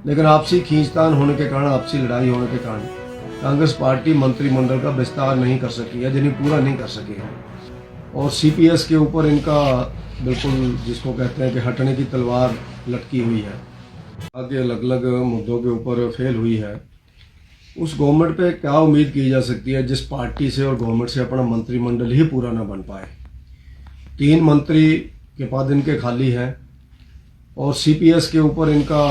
लेकिन आपसी खींचतान होने के कारण, आपसी लड़ाई होने के कारण कांग्रेस पार्टी मंत्रिमंडल का विस्तार नहीं कर सकी है, यानी पूरा नहीं कर सकी है। और सीपीएस के ऊपर इनका बिल्कुल जिसको कहते हैं कि हटने की तलवार लटकी हुई है। आगे अलग अलग मुद्दों के ऊपर फेल हुई है। उस गवर्नमेंट पे क्या उम्मीद की जा सकती है जिस पार्टी से और गवर्नमेंट से अपना मंत्रिमंडल ही पूरा ना बन पाए। 3 मंत्री के पद इनके खाली हैं और सीपीएस के ऊपर इनका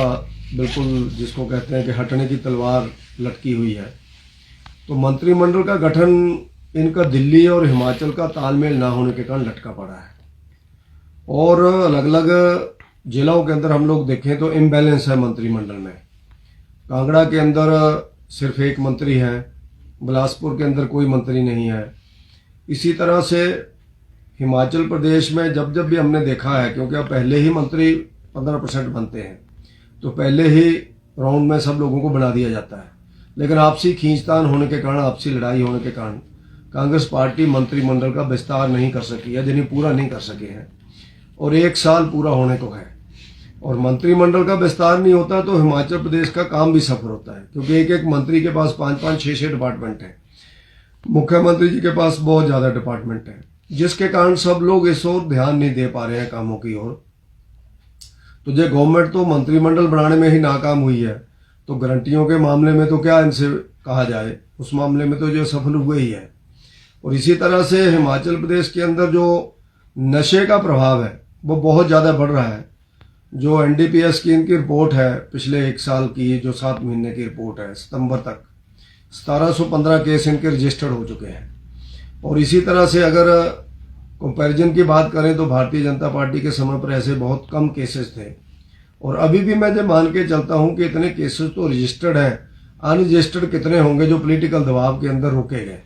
बिल्कुल जिसको कहते हैं कि हटने की तलवार लटकी हुई है। तो मंत्रिमंडल का गठन इनका दिल्ली और हिमाचल का तालमेल ना होने के कारण लटका पड़ा है। और अलग अलग जिलों के अंदर हम लोग देखें तो इम्बैलेंस है मंत्रिमंडल में। कांगड़ा के अंदर सिर्फ एक मंत्री है, बिलासपुर के अंदर कोई मंत्री नहीं है। इसी तरह से हिमाचल प्रदेश में जब जब भी हमने देखा है, क्योंकि अब पहले ही मंत्री 15% बनते हैं तो पहले ही राउंड में सब लोगों को बना दिया जाता है। लेकिन आपसी खींचतान होने के कारण, आपसी लड़ाई होने के कारण कांग्रेस पार्टी मंत्रिमंडल का विस्तार नहीं कर सकी है, यानी पूरा नहीं कर सके हैं। और 1 साल पूरा होने को है और मंत्रिमंडल का विस्तार नहीं होता तो हिमाचल प्रदेश का काम भी सफर होता है, क्योंकि एक एक मंत्री के पास 5-5, 6-6 डिपार्टमेंट हैं। मुख्यमंत्री जी के पास बहुत ज़्यादा डिपार्टमेंट हैं, जिसके कारण सब लोग इस ओर ध्यान नहीं दे पा रहे हैं कामों की ओर। तो जो गवर्नमेंट तो मंत्रिमंडल बनाने में ही नाकाम हुई है, तो गारंटियों के मामले में तो क्या इनसे कहा जाए, उस मामले में तो जो सफल हुए ही है। और इसी तरह से हिमाचल प्रदेश के अंदर जो नशे का प्रभाव है वो बहुत ज़्यादा बढ़ रहा है। जो एनडीपीएस की इनकी रिपोर्ट है पिछले 1 साल की, जो 7 महीने की रिपोर्ट है, सितंबर तक 1715 केस इनके रजिस्टर्ड हो चुके हैं। और इसी तरह से अगर कंपैरिजन की बात करें तो भारतीय जनता पार्टी के समय पर ऐसे बहुत कम केसेस थे। और अभी भी मैं जब मान के चलता हूं कि इतने केसेस तो रजिस्टर्ड हैं, अनरजिस्टर्ड कितने होंगे जो पॉलिटिकल दबाव के अंदर रोके गए।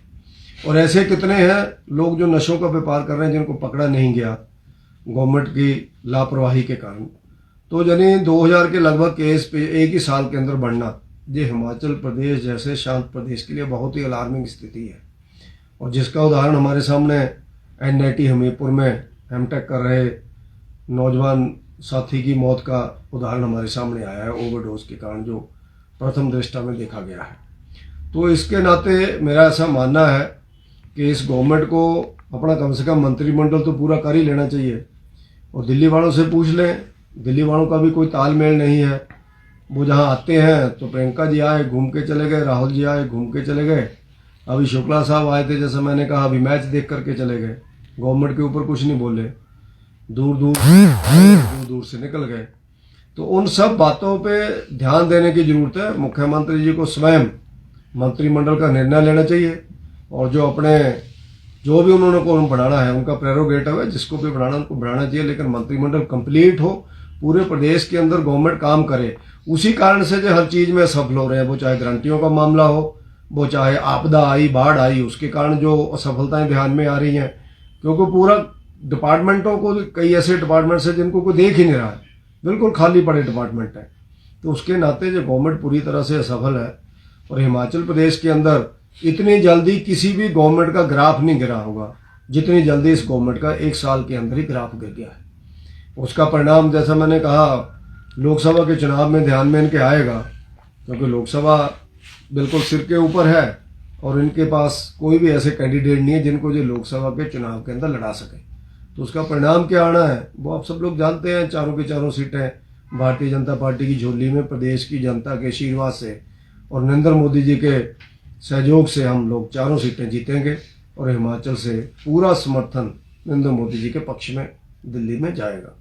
और ऐसे कितने हैं लोग जो नशों का व्यापार कर रहे हैं जिनको पकड़ा नहीं गया गवर्नमेंट की लापरवाही के कारण। तो यानी 2000 के लगभग केस पे 1 ही साल के अंदर बढ़ना, ये हिमाचल प्रदेश जैसे शांत प्रदेश के लिए बहुत ही अलार्मिंग स्थिति है। और जिसका उदाहरण हमारे सामने एनआईटी हमीरपुर में एमटेक कर रहे नौजवान साथी की मौत का उदाहरण हमारे सामने आया है, ओवरडोज के कारण, जो प्रथम दृष्टा में देखा गया है। तो इसके नाते मेरा ऐसा मानना है कि इस गवर्नमेंट को अपना कम से कम मंत्रिमंडल तो पूरा कर ही लेना चाहिए। और दिल्ली वालों से पूछ लें, दिल्ली वालों का भी कोई तालमेल नहीं है। वो जहाँ आते हैं तो प्रियंका जी आए घूम के चले गए, राहुल जी आए घूम के चले गए, अभी शुक्ला साहब आए थे, जैसे मैंने कहा अभी मैच देख करके चले गए, गवर्नमेंट के ऊपर कुछ नहीं बोले, दूर दूर से निकल गए। तो उन सब बातों पे ध्यान देने की जरूरत है। मुख्यमंत्री जी को स्वयं मंत्रिमंडल का निर्णय लेना चाहिए और जो भी उन्होंने को बढ़ाना है उनका प्रेरोगेटिव है, जिसको भी बढ़ाना उनको बढ़ाना चाहिए, लेकिन मंत्रिमंडल कंप्लीट हो, पूरे प्रदेश के अंदर गवर्नमेंट काम करे। उसी कारण से जो हर चीज में सफल हो रहे हैं, वो चाहे गारंटियों का मामला हो, वो चाहे आपदा आई, बाढ़ आई, उसके कारण जो असफलताएं ध्यान में आ रही हैं, क्योंकि पूरा डिपार्टमेंटों को, कई ऐसे डिपार्टमेंट्स हैं जिनको कोई देख ही नहीं रहा है, बिल्कुल खाली पड़े डिपार्टमेंट है। तो उसके नाते जो गवर्नमेंट पूरी तरह से असफल है। और हिमाचल प्रदेश के अंदर इतनी जल्दी किसी भी गवर्नमेंट का ग्राफ नहीं गिरा होगा जितनी जल्दी इस गवर्नमेंट का 1 साल के अंदर ही ग्राफ गिर गया है। उसका परिणाम जैसा मैंने कहा लोकसभा के चुनाव में ध्यान में इनके आएगा, क्योंकि लोकसभा बिल्कुल सिर के ऊपर है और इनके पास कोई भी ऐसे कैंडिडेट नहीं है जिनको जो लोकसभा के चुनाव के अंदर लड़ा सके। तो उसका परिणाम क्या आना है वो आप सब लोग जानते हैं। चारों की चारों सीटें भारतीय जनता पार्टी की झोली में, प्रदेश की जनता के आशीर्वाद से और नरेंद्र मोदी जी के सहयोग से हम लोग 4 सीटें जीतेंगे और हिमाचल से पूरा समर्थन नरेंद्र मोदी जी के पक्ष में दिल्ली में जाएगा।